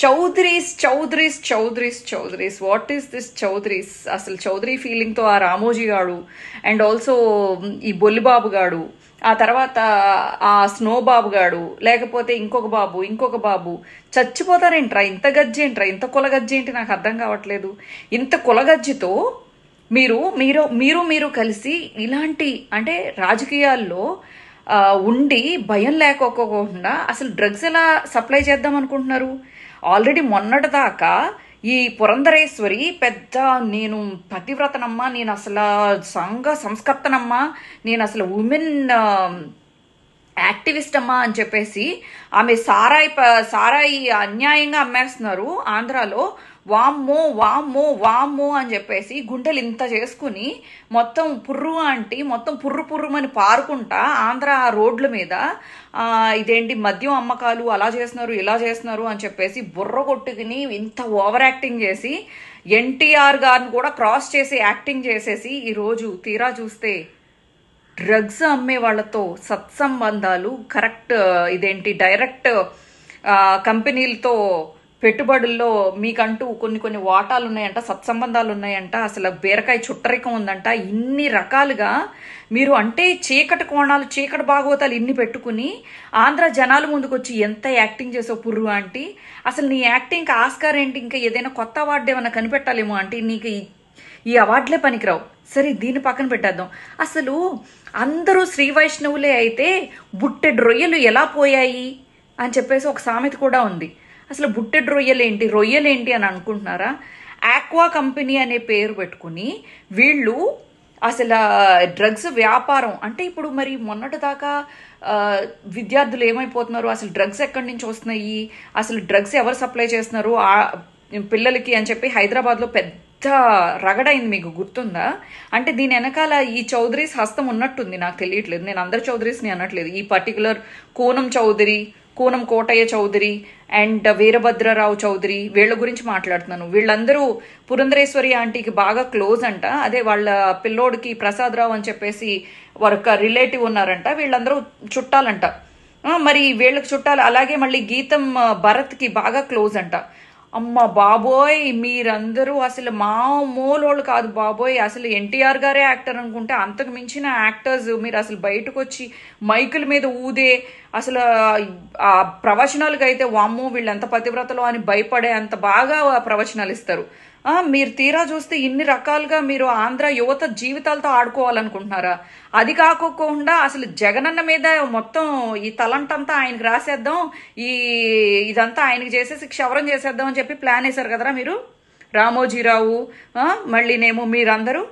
Chowdharys what is this Chowdharys? అసలు చౌదరీ ఫీలింగ్తో ఆ రామోజీ గాడు అండ్ ఆల్సో ఈ బొల్లిబాబు గాడు, ఆ తర్వాత ఆ స్నో బాబు గాడు, లేకపోతే ఇంకొక బాబు చచ్చిపోతారేంట్రా? ఇంత గజ్జి ఏంట్రా? ఇంత కులగజ్జి ఏంటి? నాకు అర్థం కావట్లేదు. ఇంత కులగజ్జితో మీరు మీరు మీరు మీరు కలిసి ఇలాంటి అంటే రాజకీయాల్లో ఉండి భయం లేకోకుండా అసలు డ్రగ్స్ ఎలా సప్లై చేద్దాం అనుకుంటున్నారు? ఆల్రెడీ మొన్నటి దాకా ఈ పురంధరేశ్వరి పెద్ద నేను పతివ్రతనమ్మా, నేను అసలు సంఘ సంస్కర్తనమ్మా, నేను అసలు ఉమెన్ యాక్టివిస్ట్ అమ్మా అని చెప్పేసి ఆమె సారాయి అన్యాయంగా అమ్మేస్తున్నారు ఆంధ్రాలో. వామ్మో వామ్మో వామ్మో అని చెప్పేసి గుండెలు ఇంత చేసుకుని మొత్తం పుర్రుమని పారుకుంటా ఆంధ్ర రోడ్ల మీద ఇదేంటి మద్యం అమ్మకాలు అలా చేస్తున్నారు ఇలా చేస్తున్నారు అని చెప్పేసి బుర్ర కొట్టుకుని ఇంత ఓవర్ యాక్టింగ్ చేసి ఎన్టీఆర్ గారిని కూడా క్రాస్ చేసి యాక్టింగ్ చేసేసి ఈరోజు తీరా చూస్తే డ్రగ్స్ అమ్మే వాళ్ళతో సత్సంబంధాలు కరెక్ట్ డైరెక్ట్ కంపెనీలతో పెట్టుబడుల్లో మీకంటూ కొన్ని వాటాలు ఉన్నాయంట, సత్సంబంధాలు ఉన్నాయంట, అసలు బీరకాయ చుట్టరికం ఉందంట. ఇన్ని రకాలుగా మీరు అంటే చీకటి కోణాలు చీకటి భాగవతాలు ఇన్ని పెట్టుకుని ఆంధ్ర జనాల ముందుకు వచ్చి ఎంత యాక్టింగ్ చేసావు పుర్రు ఆంటీ. అసలు నీ యాక్టింగ్కి ఆస్కార్ ఏంటి? ఇంకా ఏదైనా కొత్త అవార్డు ఏమైనా కనిపెట్టాలేమో ఆంటీ. నీకు ఈ అవార్డులే పనికిరావు. సరే దీన్ని పక్కన పెట్టేద్దాం. అసలు అందరూ శ్రీ వైష్ణవులే అయితే బుట్టెడు రొయ్యలు ఎలా పోయాయి అని చెప్పేసి ఒక సామెత కూడా ఉంది. అసలు బుట్టెడు రొయ్యలేంటి అని అనుకుంటున్నారా? ఆక్వా కంపెనీ అనే పేరు పెట్టుకుని వీళ్ళు అసలు డ్రగ్స్ వ్యాపారం అంటే ఇప్పుడు మరి మొన్నటి దాకా విద్యార్థులు ఏమైపోతున్నారు? అసలు డ్రగ్స్ ఎక్కడి నుంచి వస్తున్నాయి? అసలు డ్రగ్స్ ఎవరు సప్లై చేస్తున్నారు పిల్లలకి అని చెప్పి హైదరాబాద్లో పెద్ద రగడైంది. మీకు గుర్తుందా? అంటే దీని వెనకాల ఈ చౌదరీస్ హస్తం ఉన్నట్టుంది. నాకు తెలియట్లేదు. నేను అందరు చౌదరీస్ని అనట్లేదు. ఈ పర్టికులర్ కూనం కోటయ్య చౌదరి అండ్ వీరభద్రరావు చౌదరి వీళ్ళ గురించి మాట్లాడుతున్నాను. వీళ్ళందరూ పురంధరేశ్వరి ఆంటీకి బాగా క్లోజ్ అంట. అదే వాళ్ళ పిల్లోడికి ప్రసాదరావు అని చెప్పేసి వారొక రిలేటివ్ ఉన్నారంట. వీళ్ళందరూ చుట్టాలంట. మరి వీళ్ళకి చుట్టాలు. అలాగే మళ్ళీ గీతం భరత్కి బాగా క్లోజ్ అంట. అమ్మ బాబోయ్, మీరందరూ అసలు మామూలోళ్ళు కాదు బాబోయ్. అసలు ఎన్టీఆర్ గారే యాక్టర్ అనుకుంటే అంతకు మించిన యాక్టర్స్ మీరు అసలు బయటకు వచ్చి మైకుల మీద ఊదే అసలు ఆ ప్రవచనాలకు అయితే వామ్మో వీళ్ళంత పతివ్రతలో అని భయపడే అంత బాగా ప్రవచనాలు ఇస్తారు. మీరు తీరా చూస్తే ఇన్ని రకాలుగా మీరు ఆంధ్ర యువత జీవితాలతో ఆడుకోవాలనుకుంటున్నారా? అది కాకోకుండా అసలు జగనన్న మీద మొత్తం ఈ తలంటంతా ఆయనకి రాసేద్దాం, ఇదంతా ఆయనకి చేసేసి క్షవరం చేసేద్దాం అని చెప్పి ప్లాన్ వేశారు కదరా మీరు, రామోజీరావు మళ్ళీనేమో మీరందరూ.